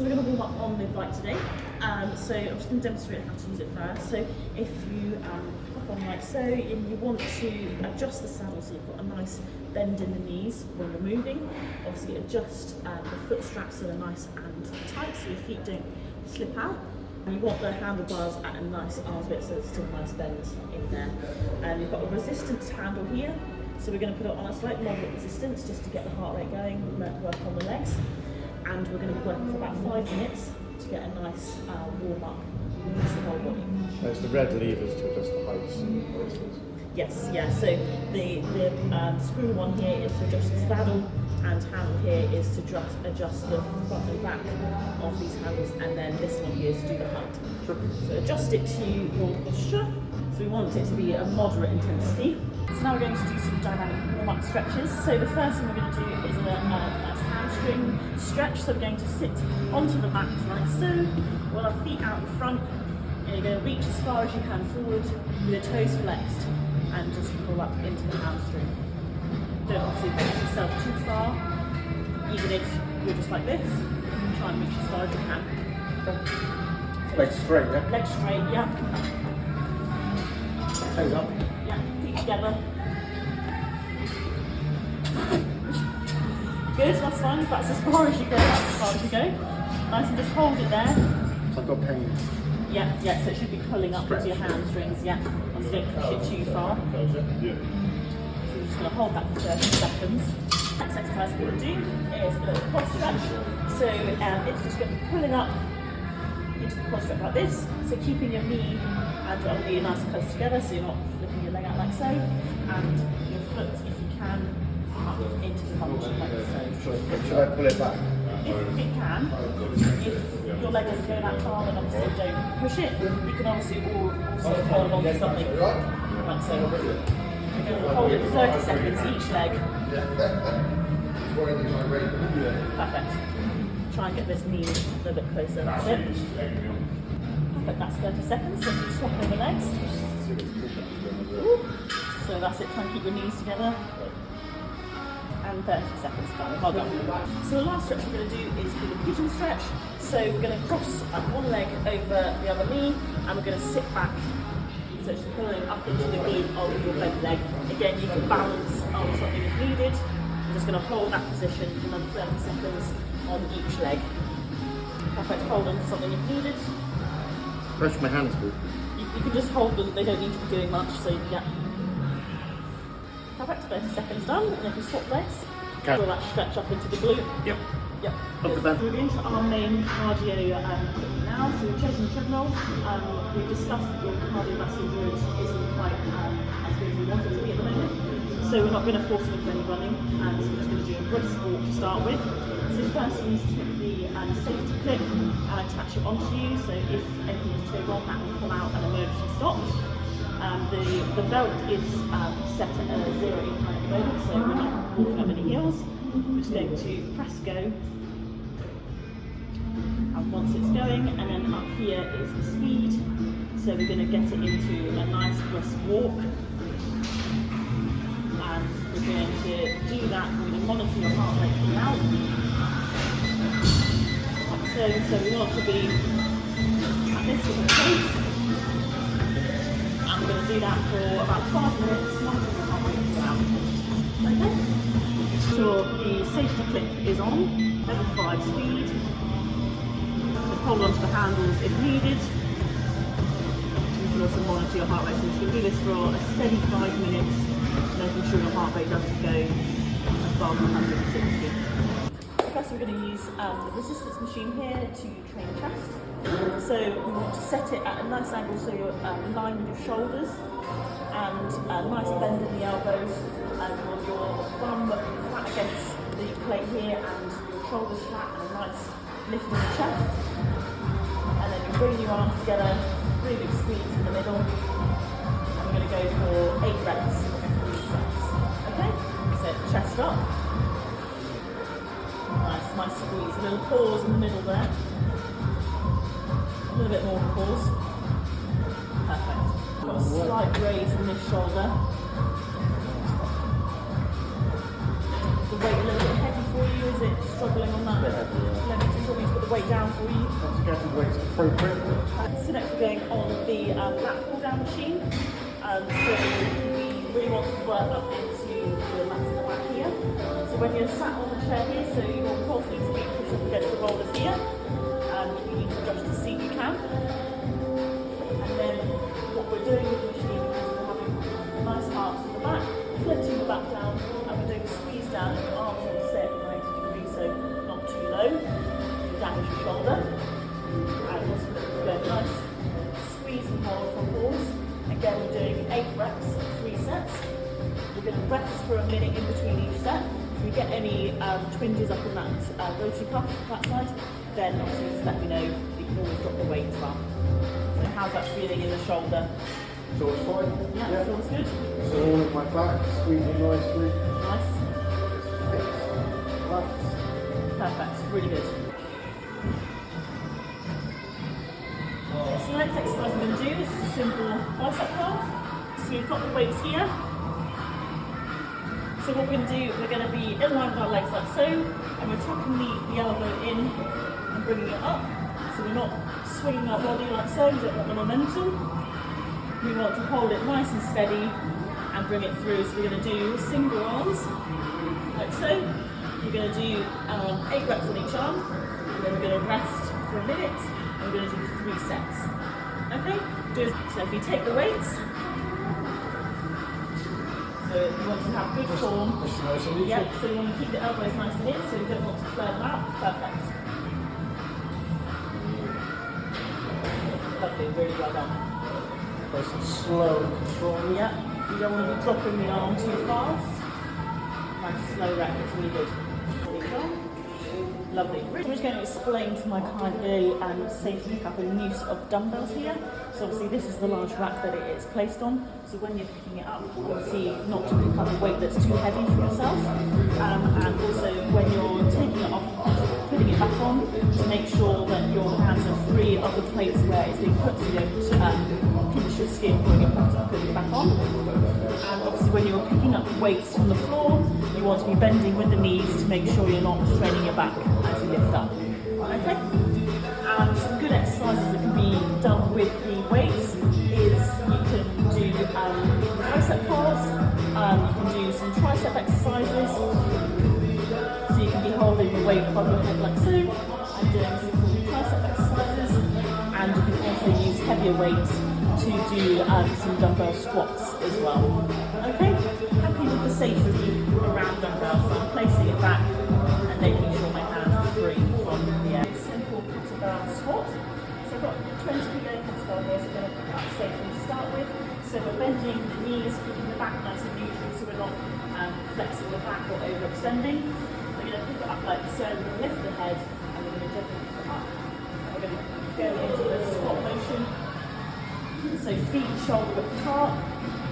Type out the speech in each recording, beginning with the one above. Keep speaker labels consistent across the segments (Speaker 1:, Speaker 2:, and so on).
Speaker 1: So we're going to warm up on the bike today. So I'm just going to demonstrate how to use it first. So if you hop on like so, and you want to adjust the saddle so you've got a nice bend in the knees when we're moving. Obviously adjust the foot straps so they're nice and tight so your feet don't slip out. And you want the handlebars at a nice arm bit so there's still a nice bend in there. And you've got a resistance handle here. So we're going to put it on a slight moderate resistance just to get the heart rate going, work on the legs. And we're going to be working for about 5 minutes to get a nice warm up across the whole body.
Speaker 2: There's the red levers to adjust the heights and hoists.
Speaker 1: Yes, yeah. So the screw one here is to adjust the saddle, and handle here is to adjust the front and back of these handles, and then this one here is to do the height. So adjust it to your posture. So we want it to be a moderate intensity. So now we're going to do some dynamic warm-up stretches. So the first thing we're going to do is a nice hamstring stretch. So we're going to sit onto the mat like so, with our feet out in front, and you're going to reach as far as you can forward with your toes flexed, and just pull up into the hamstring. Don't obviously push yourself too far, even if you're just like this, try and reach as far as you can. So
Speaker 2: Legs straight, yeah?
Speaker 1: legs straight, yeah.
Speaker 2: Toes up.
Speaker 1: Yeah, feet together. Good, that's fine. That's as far as you go, that's as far as you go. Nice, and just hold it there.
Speaker 2: So I've got pain.
Speaker 1: Yeah, so it should be pulling up into your hamstrings, yeah. So don't push it too far. So you're just going to hold that for 30 seconds. Next exercise we're going to do is a little quad stretch. So it's just going to be pulling up into the quad stretch like this. So keeping your knee and your knee nice and close together so you're not flipping your leg out like so. And your foot, if you can, up into the lunge like so.
Speaker 2: Should I pull it back?
Speaker 1: If it can, if your leg doesn't go that far, then obviously don't push it. You can obviously also hold on to something like so. Hold it for 30 seconds each leg. Perfect. Try and get this knee a little bit closer. That's it. Perfect. That's 30 seconds. So you swap over legs. So that's it. Try and keep your knees together. And 30 seconds done. Well done. So the last stretch we're going to do is called a pigeon stretch. So we're going to cross one leg over the other knee, and we're going to sit back. So it's pulling up into the glute of your both leg. Again, you can balance on something if needed. I'm just going to hold that position for another 30 seconds on each leg. Perfect. Hold on to something if needed.
Speaker 2: Where's my hands, please?
Speaker 1: You can just hold them. They don't need to be doing much. So yeah. Perfect, 30 seconds done, and if we swap legs, pull that stretch up into the glute.
Speaker 2: Yep.
Speaker 1: Yep.
Speaker 2: Up the bend.
Speaker 1: We're into our main cardio now, so we're chosen the treadmill. We've discussed that your cardiovascular endurance isn't quite as good as we want it to be at the moment, so we're not going to force you into any running, so we're just going to do a brisk walk to start with. So first you need to take the safety clip and attach it onto you, so if anything is to go wrong, that will come out and emergency stop. The belt is set at 0 incline at the moment, so we're not walking up any heels. We're just going to press go. And once it's going, and then up here is the speed. So we're going to get it into a nice brisk walk. And we're going to do that, we're going to monitor your heart rate throughout. So we want to be at this sort of pace. I'm going to do that for about 5 minutes, monitoring the heart rate throughout. Okay? Sure, the safety clip is on, level 5 speed. So hold on to the handles if needed. You can also monitor your heart rate, so you can do this for a steady 5 minutes, making sure your heart rate doesn't go above 160. First we're going to use the resistance machine here to train chest. So we want to set it at a nice angle so you're in line with your shoulders, and a nice bend in the elbows, and you want your bum flat against the plate here and your shoulders flat, and a nice lift in the chest. And then you bring your arms together, really big squeeze in the middle, and we're going to go for 8 reps of 3 sets. Okay? So chest up. Nice squeeze, a little pause in the middle there. A little bit more pause. Perfect. Got a slight raise in this shoulder. Is the weight a little bit heavy for you? Is it struggling on that?
Speaker 2: A bit heavy, yeah.
Speaker 1: Let me just want you to put the weight down for you.
Speaker 2: Once you get the weight appropriate.
Speaker 1: So next we're going on the lat pull down machine. So we really want to work up into the lats at the back here. So when you're sat on the chair here, so your core needs to be pushed up against the rollers here. If you need to adjust the seat, you can. And then what we're doing with the machine is we're having a nice arch to the back, flexing the back down, and we're doing a squeeze down, and your arms will stay at 90 degrees, so not too low. You damage your shoulder. And also we're going nice squeeze and hold for pause. Again, we're doing 8 reps, 3 sets. We're going to rest for a minute in between each set. If you get any twinges up in that rotary cuff, that side, then obviously just let me know. You can always drop the weight as well. So how's that feeling in the shoulder?
Speaker 2: So it's fine.
Speaker 1: Yeah, feels good.
Speaker 2: So all of my back squeezing nicely.
Speaker 1: Nice.
Speaker 2: Lats.
Speaker 1: Perfect. Really good. So the next exercise we're going to do is just a simple bicep curl. So we've got the weights here. So what we're going to do, we're going to be in line with our legs like so, and we're tucking the elbow in and bringing it up. So we're not swinging our body like so, we don't want the momentum. We want to hold it nice and steady and bring it through. So we're going to do single arms, like so. We're going to do 8 reps on each arm, and then we're going to rest for a minute, and we're going to do 3 sets. Okay? So if you take the weights, so you want to have good form. Yep, so you want to keep the elbows nice and in, so you don't want to flare them out. Perfect. Lovely, really well done.
Speaker 2: Nice and slow and controlled.
Speaker 1: Yep, you don't want to be dropping the arm too fast. Nice slow rep, it's really good. There you go. Lovely. So I'm just going to explain to my client the safety pick up and use of dumbbells here. So obviously this is the large rack that it is placed on. So when you're picking it up, obviously not to pick up a weight that's too heavy for yourself. And also when you're taking it off, putting it back on, to make sure that your hands are free of the plates where it's being put, so you don't pinch your skin when you're putting it back on. And obviously when you're picking up weights from the floor, you want to be bending with the knees to make sure you're not straining your back as you lift up. Okay? And some good exercises that can be done with the weights is you can do bicep curls, you can do some tricep exercises, so you can be holding the weight above your head like so, and doing simple tricep exercises, and you can also use heavier weights to do some dumbbell squats as well. Okay? Happy with the safety around dumbbells, so I'm placing it back and making sure my hands are free from the air. Simple kettlebell squat. So I've got 20 kilo kettlebell here, so we're going to pick it up safely to start with. So we're bending the knees, keeping the back nice and neutral, so we're not flexing the back or overextending. We're going to pick it up like so, we're going to lift the head, and we're going to gently pick it up. And we're going to go into the squat motion. So feet shoulder width apart.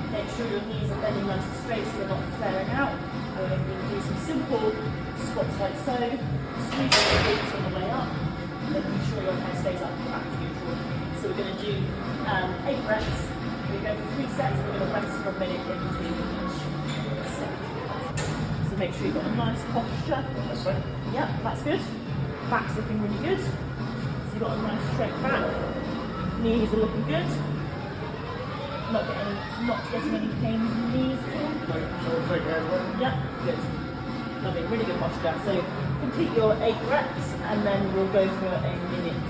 Speaker 1: Make sure your knees are bending nice and straight so they're not flaring out. And we're going to do some simple squats like so. Squeeze your glutes on the way up. And then make sure your head stays up back to neutral. So we're going to do 8 reps. We go for 3 sets. We're going to rest for a minute in between each set. So make sure you've got a nice posture.
Speaker 2: That's right.
Speaker 1: Yep, that's good. Back's looking really good. So you've got a nice straight back. Knees are looking good. Not getting any pain in the knees at all.
Speaker 2: So we'll take it as well.
Speaker 1: Yep, good. Lovely, really good posture. So complete your 8 reps and then we'll go for a minute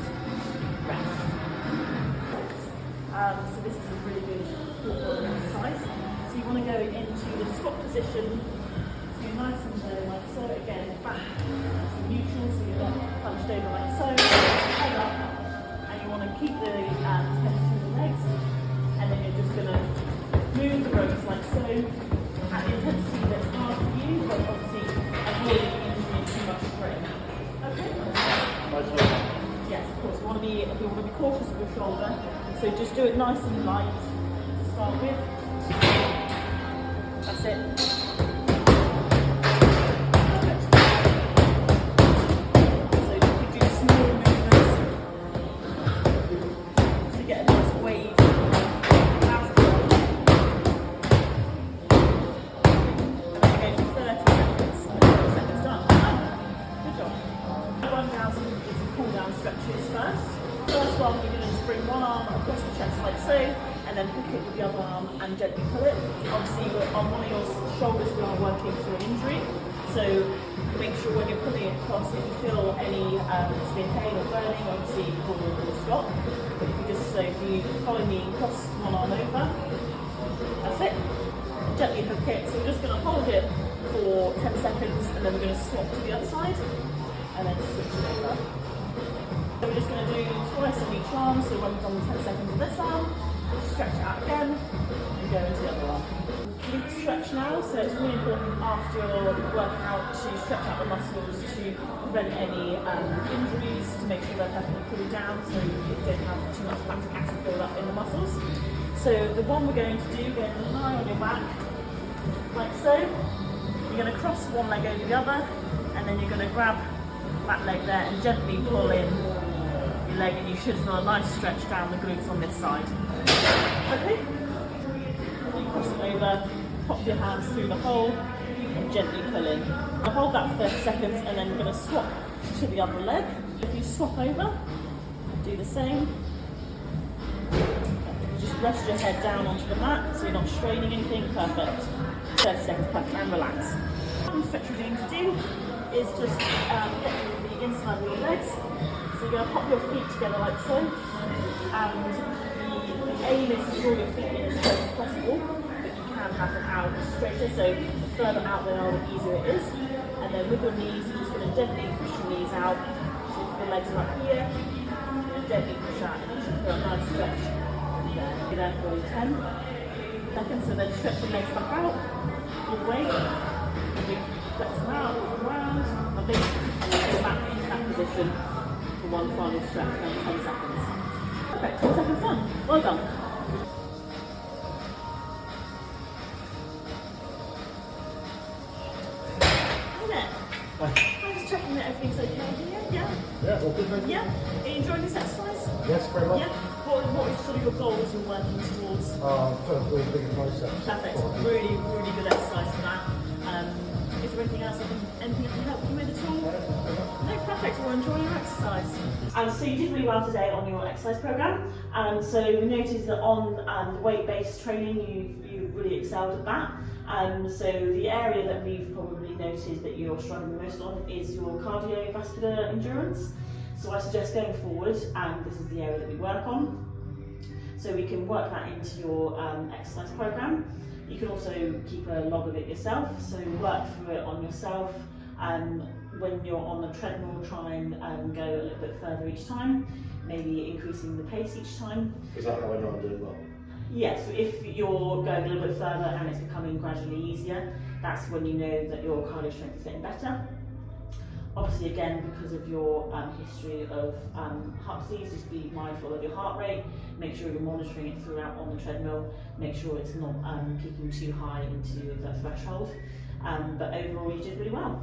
Speaker 1: rest. So this is a really good core exercise. So you want to go into the squat position. So you're nice and low like so. Again, back to neutral, so you're not hunched over like so. Head up, and you want to keep the head through the legs. And then you're just going to move the ropes like so, at the intensity that's hard for you, but obviously avoiding injury too much strain. Okay? Yes, of course. We want to be cautious of your shoulder, so just do it nice and light to start with. That's it. Perfect. So you do small movements to get a nice wave. Cool down stretches first. First one, you're going to just bring one arm across the chest like so, and then hook it with the other arm and gently pull it. Obviously, on one of your shoulders, we are working through an injury. So make sure when you're pulling it across, if you feel any severe pain or burning, obviously pull will stop. But if you follow me, cross one arm over, that's it. Gently hook it. So we're just going to hold it for 10 seconds, and then we're going to swap to the other side, and then switch it over. So we're just going to do twice on each arm. So when we've done 10 seconds on this arm, stretch it out again, and go into the other arm. Glute stretch now, so it's really important after your workout to stretch out the muscles to prevent any injuries, to make sure they're perfectly cooled down so you don't have too much lactic acid build up in the muscles. So the one we're going to do, you're going to lie on your back, like so. You're going to cross one leg over the other, and then you're going to grab that leg there and gently pull in your leg, and you should feel a nice stretch down the glutes on this side. Okay? Cross it over, pop your hands through the hole and gently pull in. I'll hold that for 30 seconds and then we're going to swap to the other leg. If you swap over, do the same. Just rest your head down onto the mat so you're not straining anything. Perfect. 30 seconds, perfect, and relax. One stretch we're going to do is just get the inside of your legs. So you're going to pop your feet together like so, and the aim is to draw your feet in as close as possible, but you can have them out straighter, so the further out they are, the easier it is. And then with your knees, you're just going to gently push your knees out. So if the legs are up here, you're going to gently push out, and you should feel a nice stretch there. Be there for 10 seconds, so then stretch your legs back out, your weight, and you flex them out, walk around, lovely, and then go back into that position for one final stretch, then 10 seconds. Perfect, 10 seconds done. Well done. I'm just checking that everything's okay here. Yeah?
Speaker 2: Yeah, all good, thank you.
Speaker 1: Yeah? Are you enjoying this exercise?
Speaker 2: Yes, very much.
Speaker 1: Yeah? What is sort of your goals you're working towards?
Speaker 2: Trying to build bigger biceps.
Speaker 1: Perfect. Really, really good exercise for that. Is there anything else anything I can help you with at all? No, perfect. Well, enjoy your exercise. So you did really well today on your exercise program. So we noticed that on weight-based training, you really excelled at that. So the area that we've probably noted that you're struggling the most on is your cardiovascular endurance. So I suggest going forward, this is the area that we work on. So we can work that into your exercise program. You can also keep a log of it yourself, so work through it on yourself. When you're on the treadmill, try and go a little bit further each time, maybe increasing the pace each time.
Speaker 2: Is that how I know I'm doing well?
Speaker 1: Yes, so if you're going a little bit further and it's becoming gradually easier, that's when you know that your cardio strength is getting better. Obviously, again, because of your history of heart disease, just be mindful of your heart rate. Make sure you're monitoring it throughout on the treadmill. Make sure it's not peaking too high into the threshold. But overall, you did really well.